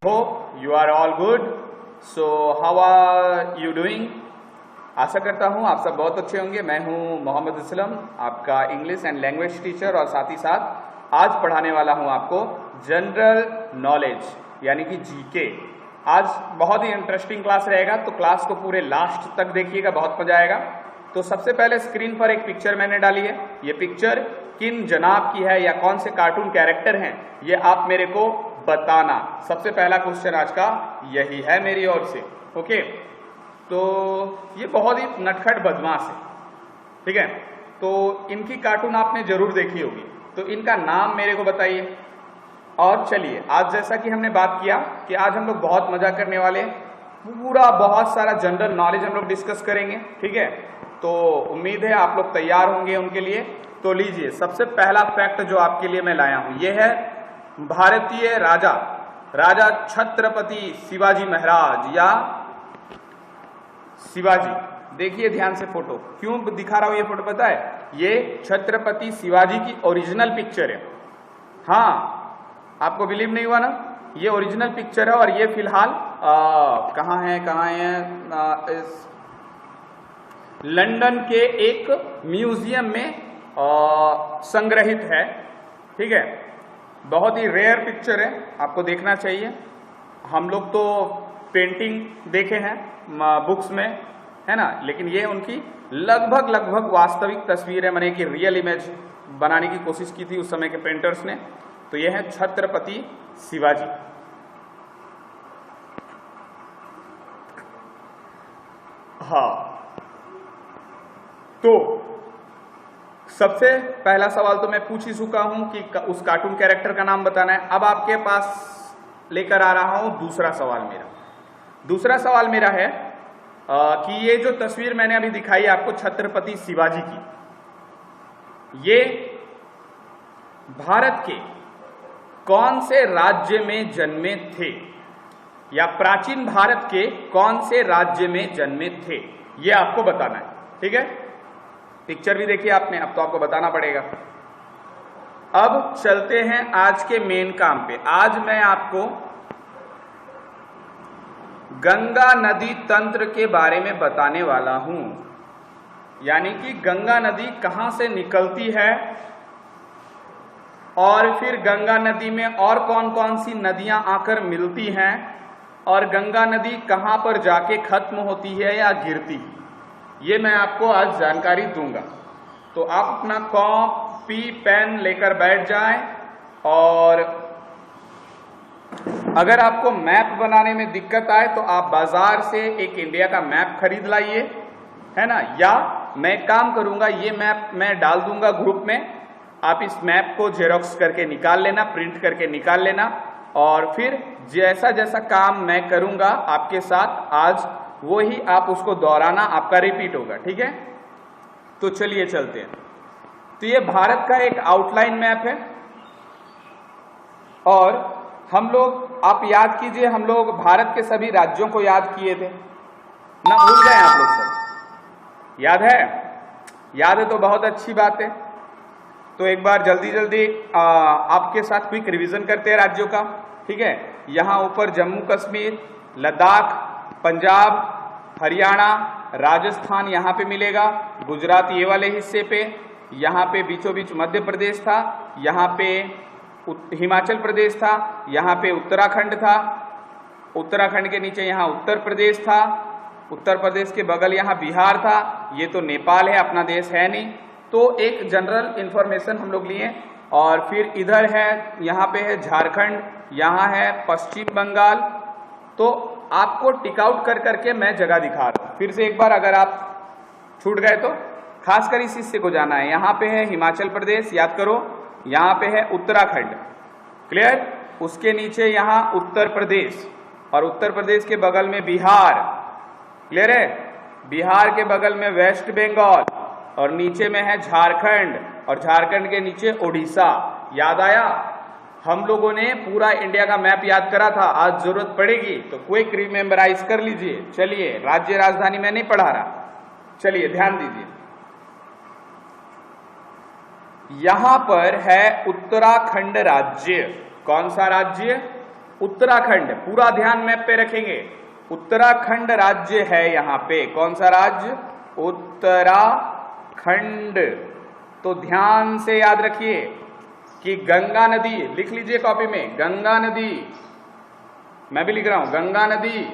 Hope you are all good. So how are you doing? आशा करता हूँ आप सब बहुत अच्छे होंगे। मैं हूँ मोहम्मद असलम, आपका इंग्लिश एंड लैंग्वेज टीचर, और साथ ही साथ आज पढ़ाने वाला हूँ आपको जनरल नॉलेज यानी कि जीके। आज बहुत ही इंटरेस्टिंग क्लास रहेगा, तो क्लास को पूरे लास्ट तक देखिएगा, बहुत मजा आएगा। तो सबसे पहले स्क्रीन पर एक पिक्चर मैंने डाली है। ये पिक्चर किन जनाब की है या कौन से कार्टून कैरेक्टर हैं, ये आप मेरे को बताना। सबसे पहला क्वेश्चन आज का यही है मेरी ओर से। ओके, तो ये बहुत ही नटखट बदमाश है, ठीक है। तो इनकी कार्टून आपने जरूर देखी होगी, तो इनका नाम मेरे को बताइए। और चलिए, आज जैसा कि हमने बात किया कि आज हम लोग बहुत मजा करने वाले हैं, पूरा बहुत सारा जनरल नॉलेज हम लोग डिस्कस करेंगे, ठीक है। तो उम्मीद है आप लोग तैयार होंगे उनके लिए। तो लीजिए, सबसे पहला फैक्ट जो आपके लिए मैं लाया हूं, यह है भारतीय राजा छत्रपति शिवाजी महाराज या शिवाजी। देखिए ध्यान से फोटो, क्यों दिखा रहा हूं ये फोटो पता है? ये छत्रपति शिवाजी की ओरिजिनल पिक्चर है। हाँ, आपको बिलीव नहीं हुआ ना? ये ओरिजिनल पिक्चर है और ये फिलहाल कहाँ है इस लंदन के एक म्यूजियम में संग्रहित है, ठीक है। बहुत ही रेयर पिक्चर है, आपको देखना चाहिए। हम लोग तो पेंटिंग देखे हैं बुक्स में, है ना, लेकिन ये उनकी लगभग वास्तविक तस्वीर है, मैंने कि रियल इमेज बनाने की कोशिश की थी उस समय के पेंटर्स ने। तो ये है छत्रपति शिवाजी। हाँ, तो सबसे पहला सवाल तो मैं पूछ ही चुका हूं कि उस कार्टून कैरेक्टर का नाम बताना है। अब आपके पास लेकर आ रहा हूं दूसरा सवाल मेरा। दूसरा सवाल मेरा है कि ये जो तस्वीर मैंने अभी दिखाई आपको छत्रपति शिवाजी की, ये भारत के कौन से राज्य में जन्मे थे, या प्राचीन भारत के कौन से राज्य में जन्मे थे, ये आपको बताना है, ठीक है। पिक्चर भी देखिए आपने, अब तो आपको बताना पड़ेगा। अब चलते हैं आज के मेन काम पे। आज मैं आपको गंगा नदी तंत्र के बारे में बताने वाला हूं, यानी कि गंगा नदी कहां से निकलती है और फिर गंगा नदी में और कौन कौन सी नदियां आकर मिलती हैं, और गंगा नदी कहां पर जाके खत्म होती है या गिरती है, ये मैं आपको आज जानकारी दूंगा। तो आप अपना कॉपी पेन लेकर बैठ जाएं, और अगर आपको मैप बनाने में दिक्कत आए तो आप बाजार से एक इंडिया का मैप खरीद लाइए, है ना, या मैं काम करूंगा, ये मैप मैं डाल दूंगा ग्रुप में, आप इस मैप को जेरोक्स करके निकाल लेना, प्रिंट करके निकाल लेना, और फिर जैसा जैसा काम मैं करूंगा आपके साथ आज, वो ही आप उसको दोहराना, आपका रिपीट होगा, ठीक है। तो चलिए चलते हैं। तो ये भारत का एक आउटलाइन मैप है, और हम लोग, आप याद कीजिए, हम लोग भारत के सभी राज्यों को याद किए थे ना, भूल गए आप लोग सब? याद है? याद है तो बहुत अच्छी बात है। तो एक बार जल्दी आपके साथ क्विक रिवीजन करते हैं राज्यों का, ठीक है। यहाँ ऊपर जम्मू कश्मीर, लद्दाख, पंजाब, हरियाणा, राजस्थान यहाँ पे मिलेगा, गुजरात ये वाले हिस्से पे, यहाँ पे बीचों बीच मध्य प्रदेश था, यहाँ पे हिमाचल प्रदेश था, यहाँ पे उत्तराखंड था, उत्तराखंड के नीचे यहाँ उत्तर प्रदेश था, उत्तर प्रदेश के बगल यहाँ बिहार था, ये तो नेपाल है, अपना देश है नहीं। तो एक जनरल इंफॉर्मेशन हम लोग लिए, और फिर इधर है, यहाँ पे है झारखंड, यहाँ है पश्चिम बंगाल। तो आपको टिक आउट कर करके मैं जगह दिखा रहा हूं। फिर से एक बार, अगर आप छूट गए तो खासकर इस हिस्से को जाना है। यहाँ पे है हिमाचल प्रदेश, याद करो, यहाँ पे है उत्तराखंड, क्लियर। उसके नीचे यहाँ उत्तर प्रदेश, और उत्तर प्रदेश के बगल में बिहार, क्लियर है। बिहार के बगल में वेस्ट बंगाल, और नीचे में है झारखंड, और झारखंड के नीचे उड़ीसा। याद आया? हम लोगों ने पूरा इंडिया का मैप याद करा था, आज जरूरत पड़ेगी तो क्विक रिमेम्बराइज कर लीजिए। चलिए, राज्य राजधानी में नहीं पढ़ा रहा, चलिए ध्यान दीजिए। यहां पर है उत्तराखंड राज्य। कौन सा राज्य? उत्तराखंड, पूरा ध्यान मैप पे रखेंगे। उत्तराखंड राज्य है यहां पे। कौन सा राज्य? उत्तराखंड। तो ध्यान से याद रखिए कि गंगा नदी, लिख लीजिए कॉपी में, गंगा नदी, मैं भी लिख रहा हूं, गंगा नदी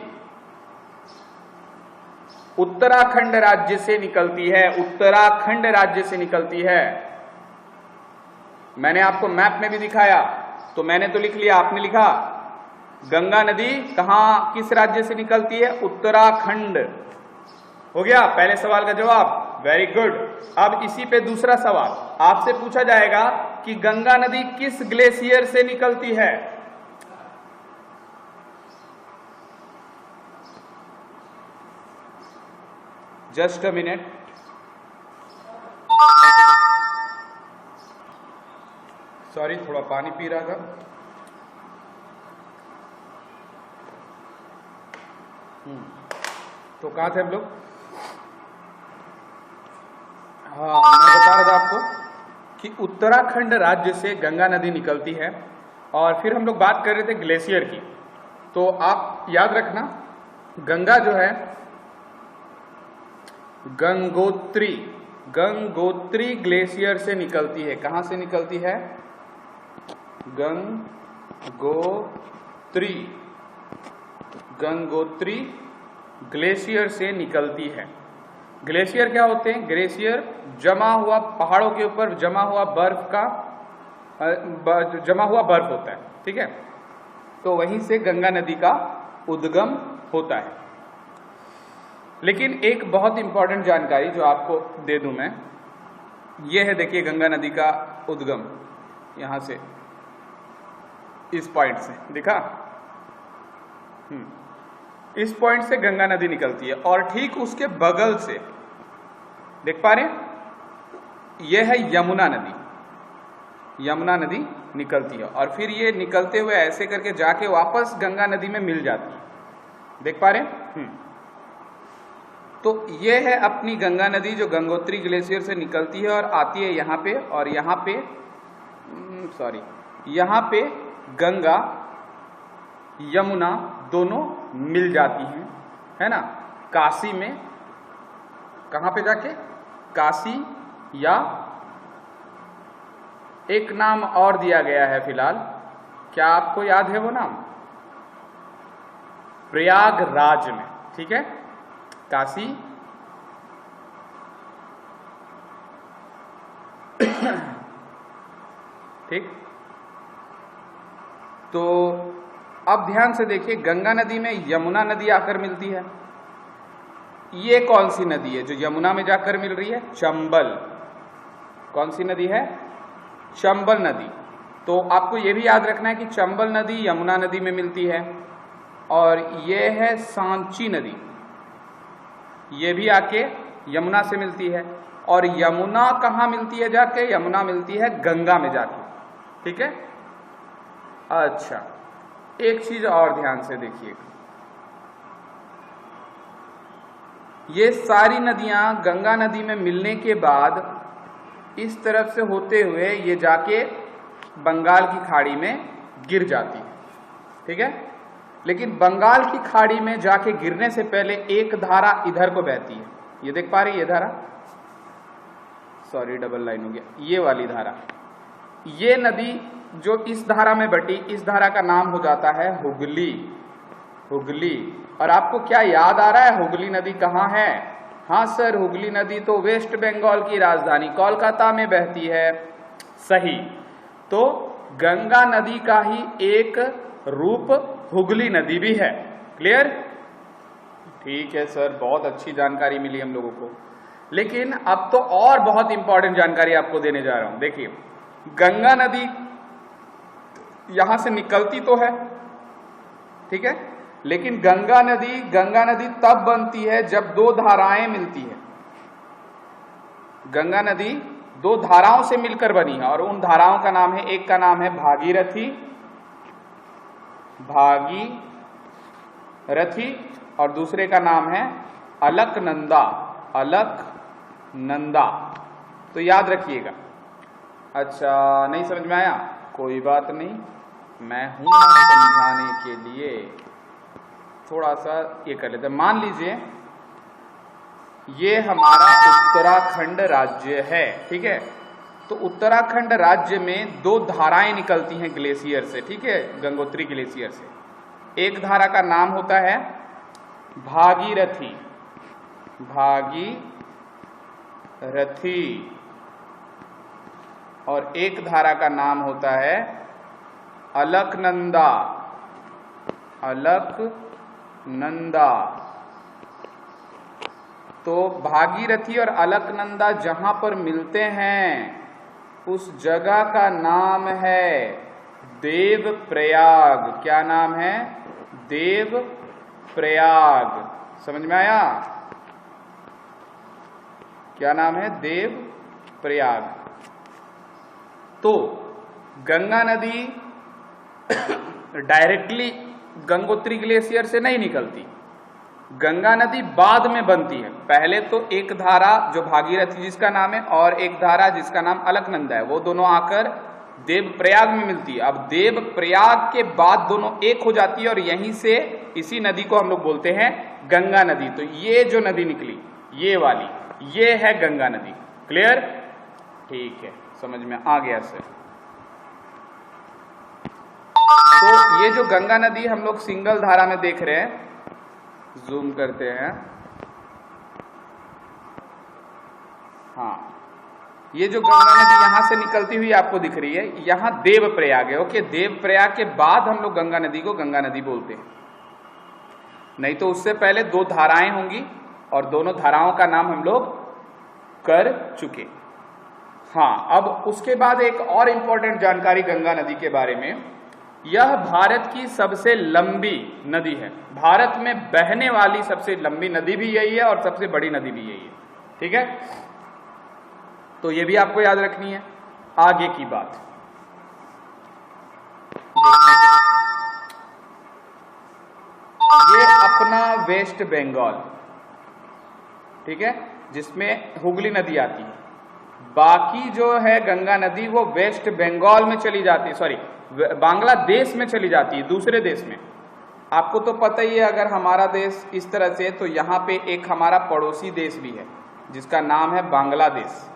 उत्तराखंड राज्य से निकलती है। उत्तराखंड राज्य से निकलती है। मैंने आपको मैप में भी दिखाया, तो मैंने तो लिख लिया, आपने लिखा। गंगा नदी कहां, किस राज्य से निकलती है? उत्तराखंड। हो गया पहले सवाल का जवाब। Very good. अब इसी पे दूसरा सवाल आपसे पूछा जाएगा कि गंगा नदी किस ग्लेशियर से निकलती है? Just a minute. सॉरी, थोड़ा पानी पी रहा था। तो कहां थे हम लोग? हाँ, मैं बता रहा था आपको कि उत्तराखंड राज्य से गंगा नदी निकलती है। और फिर हम लोग बात कर रहे थे ग्लेशियर की। तो आप याद रखना, गंगा जो है गंगोत्री ग्लेशियर से निकलती है। कहां से निकलती है? गंगोत्री ग्लेशियर से निकलती है। ग्लेशियर क्या होते हैं? ग्लेशियर जमा हुआ, पहाड़ों के ऊपर जमा हुआ बर्फ होता है। ठीक है, तो वहीं से गंगा नदी का उद्गम होता है। लेकिन एक बहुत इंपॉर्टेंट जानकारी जो आपको दे दूं मैं, ये है, देखिए गंगा नदी का उद्गम यहां से, इस पॉइंट से दिखा। इस पॉइंट से गंगा नदी निकलती है और ठीक उसके बगल से देख पा रहे हैं, यह है यमुना नदी। यमुना नदी निकलती है और फिर ये निकलते हुए ऐसे करके जाके वापस गंगा नदी में मिल जाती है। देख पा रहे हैं? तो ये है अपनी गंगा नदी जो गंगोत्री ग्लेशियर से निकलती है और आती है यहाँ पे, और यहाँ पे यहाँ पे गंगा यमुना दोनों मिल जाती हैं, है ना, काशी में। कहाँ पे जाके? काशी, या एक नाम और दिया गया है फिलहाल, क्या आपको याद है वो नाम? प्रयागराज में। ठीक है, काशी ठीक। तो अब ध्यान से देखिए, गंगा नदी में यमुना नदी आकर मिलती है। ये कौन सी नदी है जो यमुना में जाकर मिल रही है? चंबल। कौन सी नदी है? चंबल नदी। तो आपको यह भी याद रखना है कि चंबल नदी यमुना नदी में मिलती है। और ये है सांची नदी, ये भी आके यमुना से मिलती है। और यमुना कहाँ मिलती है जाके? यमुना मिलती है गंगा में जाके। ठीक है, अच्छा एक चीज और ध्यान से देखिए, ये सारी नदियां गंगा नदी में मिलने के बाद इस तरफ से होते हुए ये जाके बंगाल की खाड़ी में गिर जाती है। ठीक है, लेकिन बंगाल की खाड़ी में जाके गिरने से पहले एक धारा इधर को बहती है। ये देख पा रही है, ये धारा, सॉरी डबल लाइन हो गया, ये वाली धारा। ये नदी जो इस धारा में बटी, इस धारा का नाम हो जाता है हुगली। हुगली। और आपको क्या याद आ रहा है, हुगली नदी कहाँ है? हाँ सर, हुगली नदी तो वेस्ट बंगाल की राजधानी कोलकाता में बहती है। सही। तो गंगा नदी का ही एक रूप हुगली नदी भी है। क्लियर? ठीक है सर, बहुत अच्छी जानकारी मिली हम लोगों को। लेकिन अब तो और बहुत इंपॉर्टेंट जानकारी आपको देने जा रहा हूं। देखिए, गंगा नदी यहां से निकलती तो है, ठीक है, लेकिन गंगा नदी तब बनती है जब दो धाराएं मिलती है। गंगा नदी दो धाराओं से मिलकर बनी है और उन धाराओं का नाम है, एक का नाम है भागीरथी और दूसरे का नाम है अलकनंदा। अलकनंदा। तो याद रखिएगा। अच्छा, नहीं समझ में आया? कोई बात नहीं, मैं हूं ना समझाने के लिए, थोड़ा सा ये कर लेते हैं। मान लीजिए ये हमारा उत्तराखंड राज्य है, ठीक है। तो उत्तराखंड राज्य में दो धाराएं निकलती हैं ग्लेशियर से, ठीक है, गंगोत्री ग्लेशियर से। एक धारा का नाम होता है भागीरथी, भागीरथी, और एक धारा का नाम होता है अलकनंदा, अलकनंदा। तो भागीरथी और अलकनंदा जहां पर मिलते हैं उस जगह का नाम है देवप्रयाग। क्या नाम है? देवप्रयाग। समझ में आया? क्या नाम है? देवप्रयाग। तो गंगा नदी डायरेक्टली गंगोत्री ग्लेशियर से नहीं निकलती, गंगा नदी बाद में बनती है। पहले तो एक धारा जो भागीरथी जिसका नाम है और एक धारा जिसका नाम अलकनंदा है, वो दोनों आकर देवप्रयाग में मिलती है। अब देवप्रयाग के बाद दोनों एक हो जाती है और यहीं से इसी नदी को हम लोग बोलते हैं गंगा नदी। तो ये जो नदी निकली, ये वाली, ये है गंगा नदी। क्लियर? ठीक है, समझ में आ गया सर। तो ये जो गंगा नदी हम लोग सिंगल धारा में देख रहे हैं, जूम करते हैं, हाँ, ये जो गंगा नदी यहां से निकलती हुई आपको दिख रही है, यहां देवप्रयाग है। ओके, देवप्रयाग के बाद हम लोग गंगा नदी को गंगा नदी बोलते हैं। नहीं तो उससे पहले दो धाराएं होंगी और दोनों धाराओं का नाम हम लोग कर चुके। हाँ, अब उसके बाद एक और इंपॉर्टेंट जानकारी गंगा नदी के बारे में। यह भारत की सबसे लंबी नदी है। भारत में बहने वाली सबसे लंबी नदी भी यही है और सबसे बड़ी नदी भी यही है, ठीक है। तो ये भी आपको याद रखनी है। आगे की बात, ये अपना वेस्ट बंगाल, ठीक है, जिसमें हुगली नदी आती है। बाकी जो है गंगा नदी वो वेस्ट बंगाल में चली जाती है, सॉरी बांग्लादेश में चली जाती है, दूसरे देश में। आपको तो पता ही है, अगर हमारा देश इस तरह से, तो यहाँ पे एक हमारा पड़ोसी देश भी है जिसका नाम है बांग्लादेश।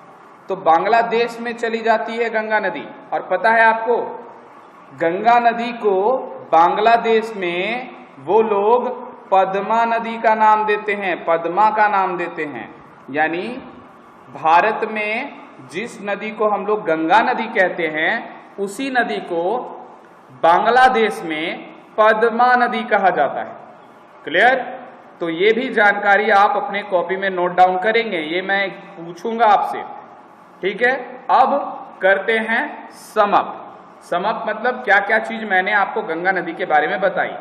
तो बांग्लादेश में चली जाती है गंगा नदी। और पता है आपको, गंगा नदी को बांग्लादेश में वो लोग पद्मा नदी का नाम देते हैं, पद्मा का नाम देते हैं। यानी भारत में जिस नदी को हम लोग गंगा नदी कहते हैं, उसी नदी को बांग्लादेश में पद्मा नदी कहा जाता है। क्लियर? तो ये भी जानकारी आप अपने कॉपी में नोट डाउन करेंगे, ये मैं पूछूंगा आपसे, ठीक है। अब करते हैं समअप। समअप मतलब क्या क्या चीज मैंने आपको गंगा नदी के बारे में बताई।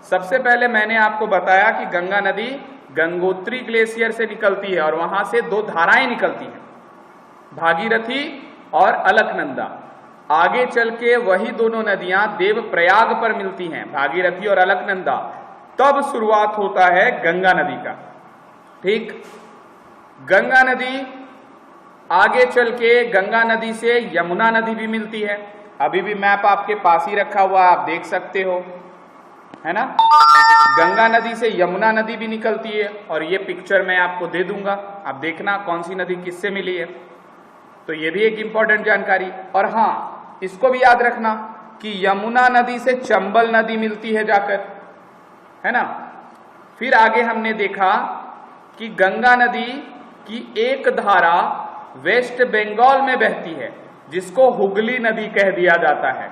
सबसे पहले मैंने आपको बताया कि गंगा नदी गंगोत्री ग्लेशियर से निकलती है और वहां से दो धाराएं निकलती हैं, भागीरथी और अलकनंदा। आगे चल के वही दोनों नदियां देवप्रयाग पर मिलती हैं, भागीरथी और अलकनंदा। तब शुरुआत होता है गंगा नदी का, ठीक। गंगा नदी आगे चल के गंगा नदी से यमुना नदी भी मिलती है। अभी भी मैप आपके पास ही रखा हुआ, आप देख सकते हो, है ना। गंगा नदी से यमुना नदी भी निकलती है और ये पिक्चर मैं आपको दे दूंगा, आप देखना कौन सी नदी किससे मिली है। तो ये भी एक इंपॉर्टेंट जानकारी। और हाँ, इसको भी याद रखना कि यमुना नदी से चंबल नदी मिलती है जाकर, है ना। फिर आगे हमने देखा कि गंगा नदी की एक धारा वेस्ट बंगाल में बहती है जिसको हुगली नदी कह दिया जाता है।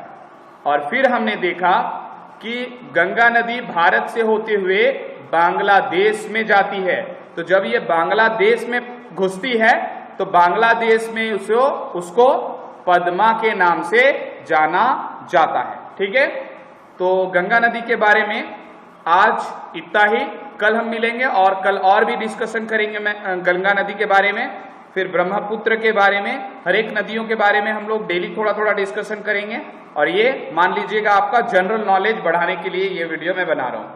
और फिर हमने देखा कि गंगा नदी भारत से होते हुए बांग्लादेश में जाती है। तो जब ये बांग्लादेश में घुसती है तो बांग्लादेश में उसको पद्मा के नाम से जाना जाता है, ठीक है। तो गंगा नदी के बारे में आज इतना ही। कल हम मिलेंगे और कल और भी डिस्कशन करेंगे मैं गंगा नदी के बारे में, फिर ब्रह्मपुत्र के बारे में, हर एक नदियों के बारे में हम लोग डेली थोड़ा थोड़ा डिस्कशन करेंगे। और ये मान लीजिएगा आपका जनरल नॉलेज बढ़ाने के लिए ये वीडियो मैं बना रहा हूं।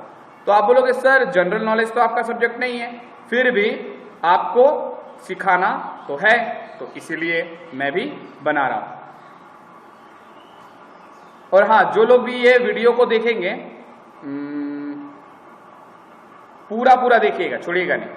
तो आप बोलोगे सर जनरल नॉलेज तो आपका सब्जेक्ट नहीं है, फिर भी आपको सिखाना तो है, तो इसीलिए मैं भी बना रहा हूं। और हाँ, जो लोग भी ये वीडियो को देखेंगे पूरा पूरा देखिएगा, छोड़िएगा नहीं।